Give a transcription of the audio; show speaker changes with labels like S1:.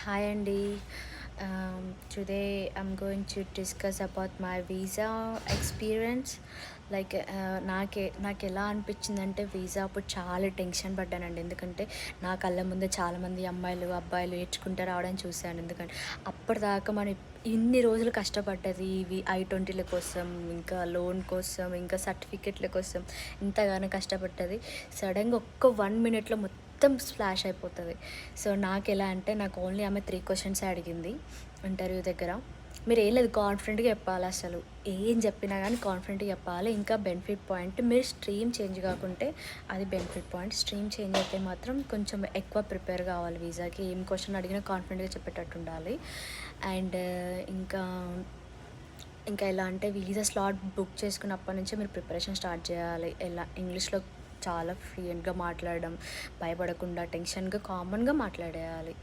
S1: Hi Andy. Today I'm going to discuss about my visa experience. నాకు ఎలా అనిపించిందంటే visa అప్పుడు చాలా టెన్షన్ పడ్డానండి. ఎందుకంటే నా కళ్ళ ముందే చాలామంది అమ్మాయిలు అబ్బాయిలు ఏడ్చుకుంటూ రావడం చూశాను. ఎందుకంటే అప్పటిదాకా మనం ఇన్ని రోజులు కష్టపడ్డది ఇవి I-20ల కోసం, ఇంకా లోన్ కోసం, ఇంకా సర్టిఫికెట్ల కోసం ఇంతగానో కష్టపడ్డది సడన్గా ఒక్క 1 మినిట్లో మొత్తం స్ప్లాష్ అయిపోతుంది. సో నాకెలా అంటే నాకు ఓన్లీ ఆమె 3 క్వశ్చన్సే అడిగింది ఇంటర్వ్యూ దగ్గర. మీరేం లేదు, కాన్ఫిడెంట్‌గా చెప్పాలి అసలు. ఏం చెప్పినా గానీ కాన్ఫిడెంట్‌గా చెప్పాలి. ఇంకా బెనిఫిట్ పాయింట్, మీరు స్ట్రీమ్ చేంజ్ కాకుంటే అది బెనిఫిట్ పాయింట్. స్ట్రీమ్ చేంజ్ అయితే మాత్రం కొంచెం ఎక్కువ ప్రిపేర్ కావాలి వీసాకి. ఏం క్వశ్చన్ అడిగినా కాన్ఫిడెంట్‌గా చెప్పేటట్టు ఉండాలి. అండ్ ఇంకా ఇంకా ఎలా అంటే వీసా స్లాట్ బుక్ చేసుకున్నప్పటి నుంచే మీరు ప్రిపరేషన్ స్టార్ట్ చేయాలి. ఎలా ఇంగ్లీష్‌లో చాలా ఫ్లూయెంట్‌గా మాట్లాడడం, భయపడకుండా టెన్షన్‌గా కామన్‌గా మాట్లాడేయాలి.